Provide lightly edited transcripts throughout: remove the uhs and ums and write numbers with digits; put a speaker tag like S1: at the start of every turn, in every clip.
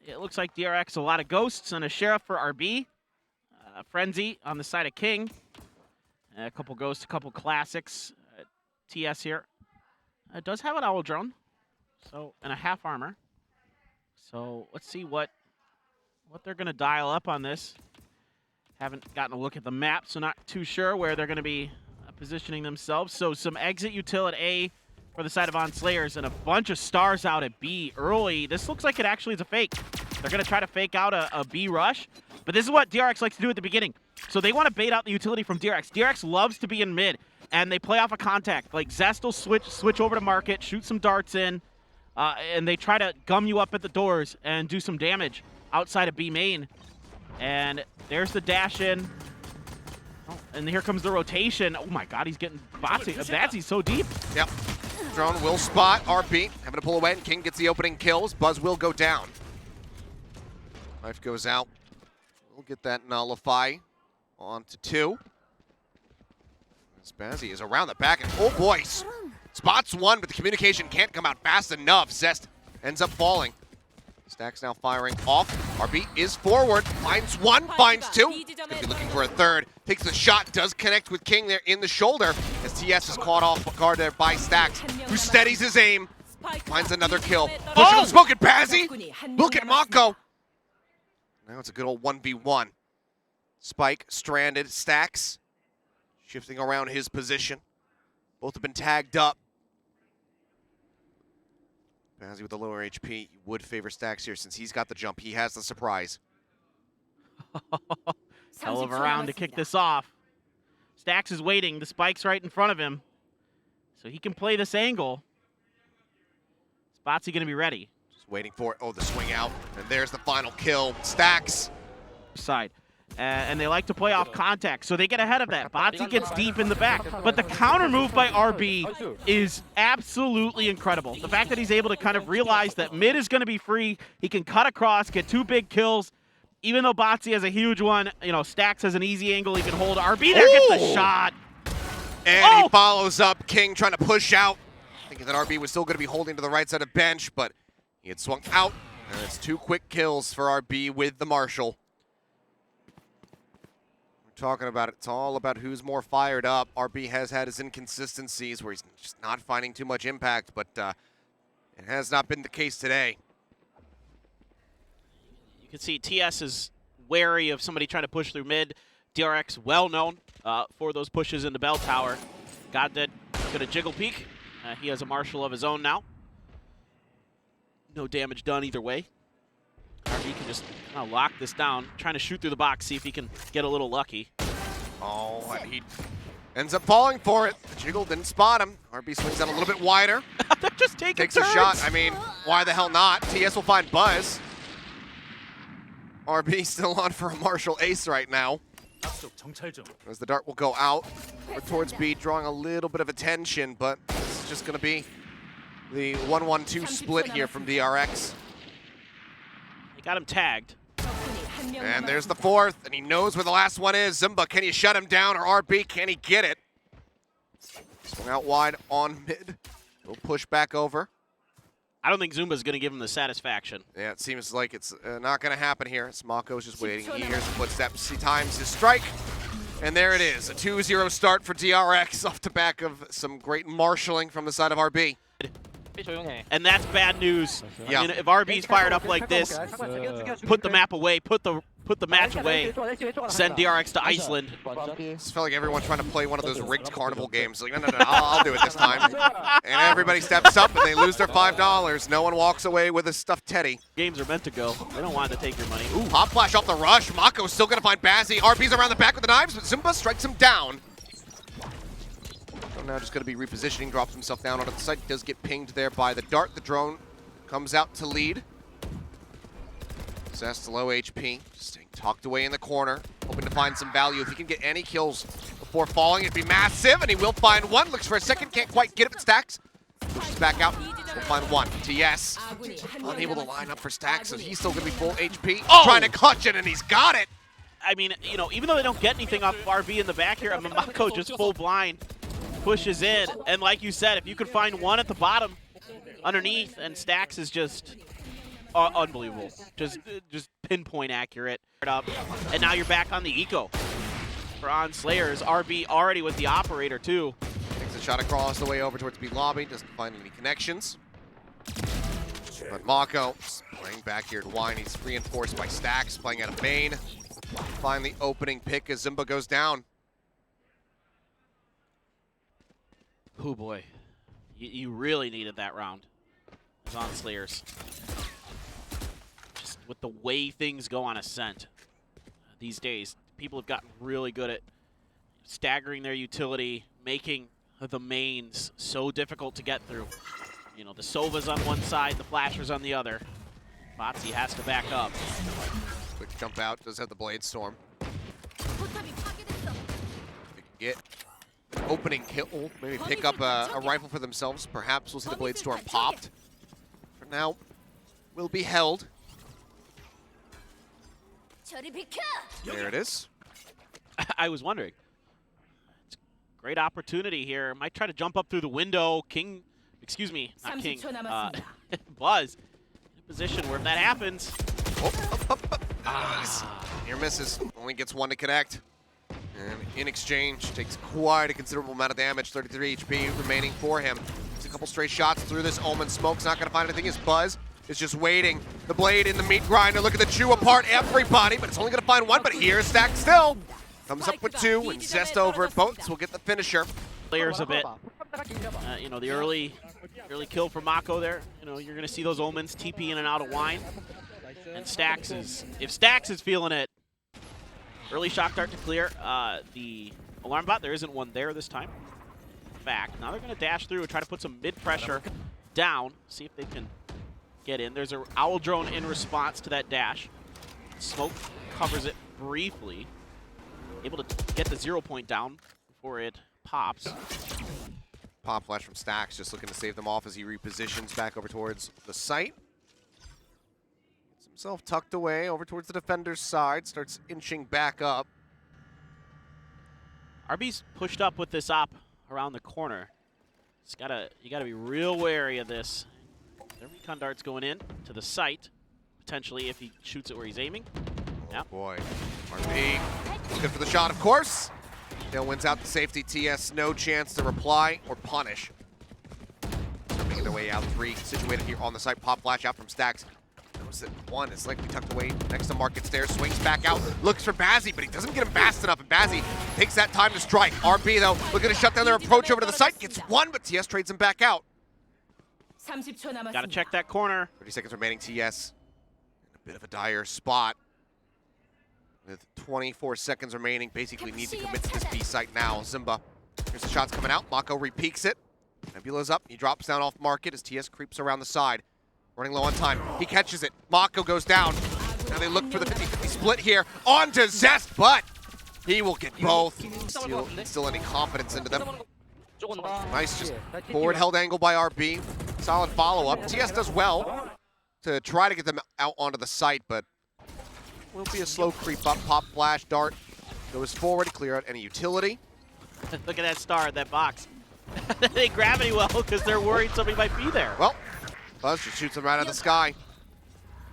S1: it looks like DRX a lot of ghosts and a sheriff for RB. Frenzy on the side of King. A couple ghosts, a couple classics. TS here. It does have an owl drone, so and a half armor. So let's see what they're gonna dial up on this. Haven't gotten a look at the map, so not too sure where they're gonna be positioning themselves. So some exit util at A for the side of On Slayers and a bunch of stars out at B early. This looks like it actually is a fake. They're gonna try to fake out a B rush, but this is what DRX likes to do at the beginning. So they want to bait out the utility from DRX. DRX loves to be in mid, and they play off a contact. Like Zest will switch over to market, shoot some darts in, and they try to gum you up at the doors and do some damage outside of B main. And there's the dash in. Oh, and here comes the rotation. Oh my god, he's getting Batsy's so deep.
S2: Yep. Drone will spot RB, having to pull away, and King gets the opening kills. Buzz will go down. Knife goes out. We'll get that nullify on to 2. Spazzy is around the back, and oh boy, spots one, but the communication can't come out fast enough. Zest ends up falling. Stack's now firing off. RB is forward, finds one, finds two. Gonna be looking for a third. Takes the shot, does connect with King there in the shoulder as TS is caught off guard there by Stacks, who steadies his aim, finds another kill. Pushing the smoke at Bazzy. Look at Mako. Now it's a good old 1v1. Spike stranded, Stacks shifting around his position. Both have been tagged up. Bazzy with the lower HP would favor Stacks here since he's got the jump. He has the surprise.
S1: Hell of a round to kick this off. Stacks is waiting. The spike's right in front of him. So he can play this angle. Spotsy going to be ready.
S2: Just waiting for it. Oh, the swing out. And there's the final kill. Stacks.
S1: Side. And they like to play off contact, so they get ahead of that. Botsy gets deep in the back, but the counter move by RB is absolutely incredible. The fact that he's able to kind of realize that mid is going to be free, he can cut across, get 2 big kills. Even though Botsy has a huge one, you know, Stacks has an easy angle he can hold. RB there gets the shot.
S2: And he follows up. King trying to push out, thinking that RB was still going to be holding to the right side of bench, but he had swung out. And it's 2 quick kills for RB with the Marshall. Talking about it, it's all about who's more fired up. RB has had his inconsistencies where he's just not finding too much impact, but it has not been the case today.
S1: You can see TS is wary of somebody trying to push through mid. DRX well known for those pushes in the bell tower. God did gonna jiggle peek. He has a Marshall of his own now. No damage done either way. RB can just kind of lock this down, trying to shoot through the box, see if he can get a little lucky.
S2: Oh, and he ends up falling for it. The jiggle didn't spot him. RB swings out a little bit wider.
S1: They're just taking
S2: Takes
S1: turns.
S2: a shot. I mean, why the hell not? TS will find Buzz. RB still on for a Marshall ace right now. As the dart will go out towards B, drawing a little bit of attention, but this is just going to be the 1-1-2 split here from DRX.
S1: They got him tagged.
S2: And there's the 4th, and he knows where the last one is. Zumba, can you shut him down, or RB, can he get it? Swung out wide on mid. He'll push back over.
S1: I don't think Zumba's going to give him the satisfaction.
S2: Yeah, it seems like it's not going to happen here. Smako's just waiting. He hears the footsteps. He times his strike. And there it is, a 2-0 start for DRX off the back of some great marshalling from the side of RB.
S1: And that's bad news.
S2: Yeah.
S1: I mean, if RB's fired up like this, put the map away, put the match away, send DRX to Iceland.
S2: It's felt like everyone trying to play one of those rigged carnival games. Like, no, I'll do it this time. And everybody steps up and they lose their $5. No one walks away with a stuffed teddy.
S1: Games are meant to go. They don't want to take your money.
S2: Ooh, hop flash off the rush. Mako's still going to find Bazzy. RB's around the back with the knives, but Zumba strikes him down. So now just going to be repositioning, drops himself down onto the site. Does get pinged there by the dart. The drone comes out to lead. Zest low HP, just staying tucked away in the corner, hoping to find some value. If he can get any kills before falling, it'd be massive, and he will find one. Looks for a second, can't quite get it, but Stacks pushes back out. We'll find one. TS unable to line up for Stacks, so he's still going to be full HP.
S1: Oh!
S2: Trying to clutch it, and he's got it.
S1: I mean, you know, even though they don't get anything off RB in the back here, Mako just full blind pushes in. And like you said, if you could find one at the bottom underneath, and Stacks is just Unbelievable. Just pinpoint accurate. Up. And now you're back on the eco for On Slayers. RB already with the operator too.
S2: Takes a shot across the way over towards B lobby. Doesn't find any connections. But Mako playing back here to Wine. He's reinforced by Stacks, playing out of main. Finally opening pick as Zimba goes down.
S1: Oh boy. You really needed that round as On Slayers. Just with the way things go on Ascent these days, people have gotten really good at staggering their utility, making the mains so difficult to get through. You know, the Sova's on one side, the Flasher's on the other. Botsy has to back up.
S2: Quick jump out, does have the Blade Storm. Get opening kill, maybe pick up a rifle for themselves. Perhaps we'll see the Blade Storm popped. For now, will be held. There it is.
S1: I was wondering. It's a great opportunity here. Might try to jump up through the window. King, excuse me, not King. Buzz in a position where if that happens.
S2: Near misses. Only gets one to connect. And in exchange, takes quite a considerable amount of damage. 33 HP remaining for him. Takes a couple straight shots through this Omen smoke's not going to find anything. As Buzz is just waiting. The Blade in the meat grinder. Look at the chew apart everybody, but it's only going to find one. But here's Stack still. Comes up with two, and Zest over at Boats will get the finisher.
S1: Players a bit. You know, the early kill for Mako there. You know, you're going to see those Omens TP in and out of Wine. And Stacks is, if Stacks is feeling it, early shock dart to clear. The alarm bot, there isn't one there this time. Back. Now they're going to dash through and try to put some mid-pressure down. See if they can get in. There's an Owl Drone in response to that dash. Smoke covers it briefly. Able to get the 0 point down before it pops.
S2: Pop flash from Stacks, just looking to save them off as he repositions back over towards the site. Gets himself tucked away over towards the defender's side, starts inching back up.
S1: RB's pushed up with this op around the corner. You gotta be real wary of this. The recon dart's going in to the site, potentially if he shoots it where he's aiming.
S2: Oh boy, RB looking for the shot, of course. Dale wins out the safety. TS no chance to reply or punish. They're making their way out. Three situated here on the site. Pop flash out from Stacks. Notice that one is likely tucked away next to Market Stairs. Swings back out. Looks for Bazzi, but he doesn't get him fast enough. And Bazzi takes that time to strike. RB, though, looking to shut down their approach over to the site. Gets one, but TS trades him back out.
S1: Got to check that corner.
S2: 30 seconds remaining. TS in a bit of a dire spot. With 24 seconds remaining, basically need to commit to this B site now. Zimba, here's the shots coming out. Mako repeaks it. Nebula's up. He drops down off Market as TS creeps around the side. Running low on time. He catches it. Mako goes down. Now they look for the 50-50 split here. On to Zest, but he will get both. Instill any confidence into them. Nice, just forward held angle by RB. Solid follow-up. TS does well to try to get them out onto the site, but will be a slow creep up. Pop flash dart goes forward to clear out any utility.
S1: Look at that star at that box. They gravity well because they're worried somebody might be there.
S2: Well, Buzz just shoots him right out of the sky.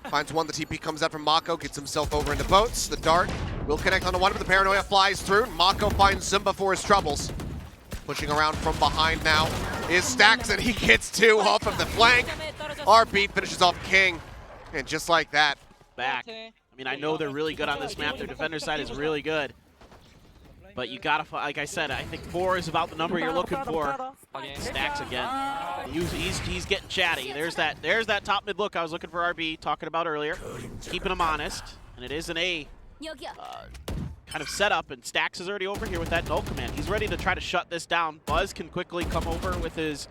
S2: Finds one. The TP comes out from Mako, gets himself over into Boats. The dart will connect onto one, but the paranoia flies through. Mako finds Zimba for his troubles. Pushing around from behind now is Stacks, and he gets two off of the flank. RB finishes off King, and just like that,
S1: back. I mean, I know they're really good on this map. Their defender side is really good. But you gotta, like I said, I think 4 is about the number you're looking for. Stacks again. He's getting chatty. There's that top mid look I was looking for RB talking about earlier. Keeping him honest. And it is an A kind of setup, and Stacks is already over here with that null command. He's ready to try to shut this down. Buzz can quickly come over with his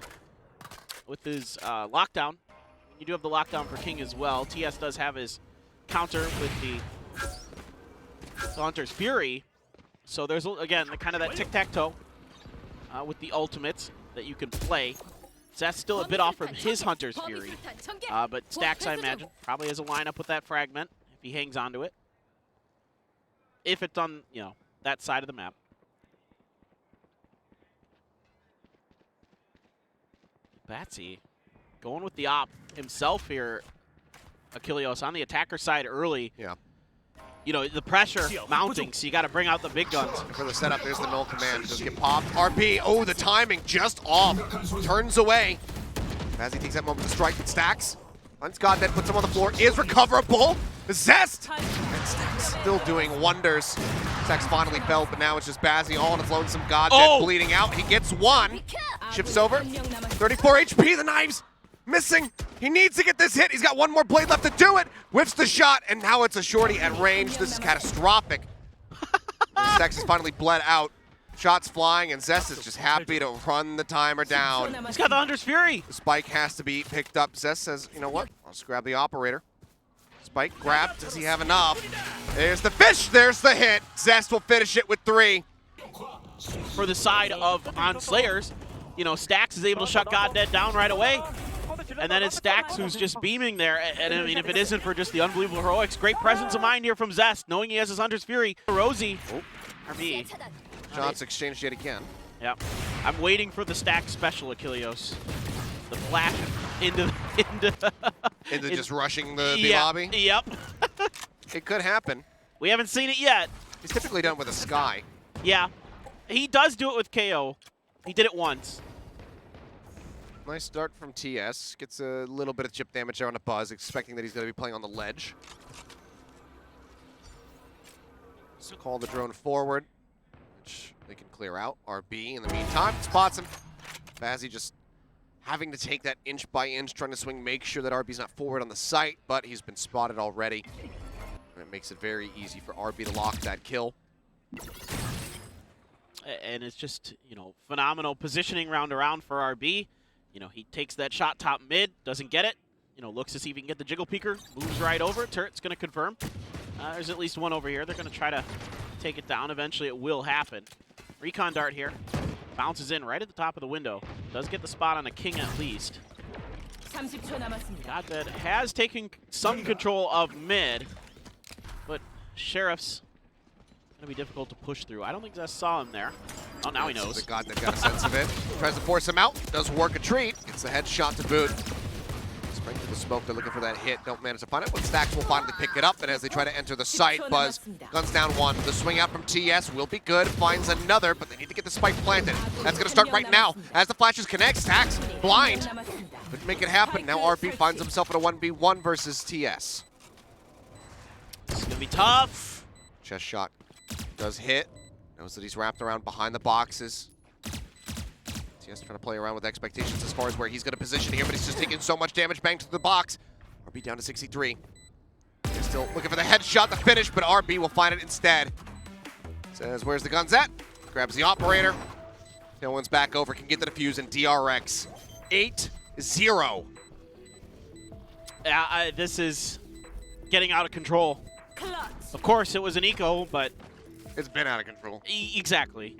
S1: lockdown. You do have the lockdown for King as well. TS does have his counter with the Hunter's Fury. So there's, again, kind of that tic-tac-toe with the ultimates that you can play. So that's still a bit off from his Hunter's Fury. But Stacks, I imagine, probably has a lineup with that fragment if he hangs onto it. If it's on, you know, that side of the map. Batsy going with the op himself here. Achilleos on the attacker side early.
S2: Yeah.
S1: You know, the pressure mounting, so you got to bring out the big guns.
S2: And for the setup, there's the null command. Does get popped. RP, oh, the timing just off. Turns away. As he takes that moment to strike, but Stacks. Once Goddead puts him on the floor, is recoverable. Zest! And Stacks still doing wonders. Stacks finally fell, but now it's just Bazzi all on its lonesome. Goddead bleeding out. He gets one. Shifts over. 34 HP, the knives missing. He needs to get this hit. He's got one more blade left to do it. Whips the shot, and now it's a shorty at range. This is catastrophic. Stacks has finally bled out. Shots flying, and Zest is just happy to run the timer down.
S1: He's got the Hunter's Fury.
S2: The spike has to be picked up. Zest says, you know what? I'll just grab the operator. Spike grabbed. Does he have enough? There's the fish. There's the hit. Zest will finish it with 3.
S1: For the side of on Slayers, you know, Stacks is able to shut Goddead down right away. And then it's Stacks who's just beaming there. And I mean, if it isn't for just the unbelievable heroics, great presence of mind here from Zest, knowing he has his Hunter's Fury. Rosie, RB.
S2: Shots exchanged yet again.
S1: Yep. I'm waiting for the Stack special, Achilleos. The flash into
S2: just rushing the lobby?
S1: Yep.
S2: It could happen.
S1: We haven't seen it yet.
S2: He's typically done with a Sky.
S1: Yeah. He does do it with KO. He did it once.
S2: Nice start from TS. Gets a little bit of chip damage there on a Buzz, expecting that he's going to be playing on the ledge. So call the drone forward, which they can clear out. RB in the meantime spots him. Bazzi just having to take that inch by inch, trying to swing, make sure that RB's not forward on the site, but he's been spotted already. And it makes it very easy for RB to lock that kill.
S1: And it's just, you know, phenomenal positioning round around for RB. You know, he takes that shot top mid, doesn't get it. You know, looks to see if he can get the jiggle peeker, moves right over. Turret's going to confirm. There's at least one over here. They're going to try to take it down. Eventually it will happen. Recon dart here. Bounces in right at the top of the window. Does get the spot on a king at least. Goddead has taken some control of mid, but Sheriff's going to be difficult to push through. I don't think Zest saw him there. Oh, now he knows.
S2: The Goddead got a sense of it. Tries to force him out. Does work a treat. Gets the headshot to boot. Spring through the smoke. They're looking for that hit. Don't manage to find it. But Stacks will finally pick it up. And as they try to enter the site, Buzz guns down one. The swing out from TS will be good. Finds another, but they need to get the spike planted. That's going to start right now. As the flashes connect, Stacks blind. Couldn't make it happen. Now RP finds himself in a 1v1 versus TS.
S1: This is going to be tough.
S2: Chest shot does hit. Knows that he's wrapped around behind the boxes. TS trying to play around with expectations as far as where he's going to position here, but he's just taking so much damage bang to the box. RB down to 63. They're still looking for the headshot, the finish, but RB will find it instead. Says, where's the guns at? Grabs the operator. Tailwind's back over, can get the defuse, and DRX 8-0.
S1: Yeah, this is getting out of control. Of course, it was an eco, but
S2: It's been out of control.
S1: exactly.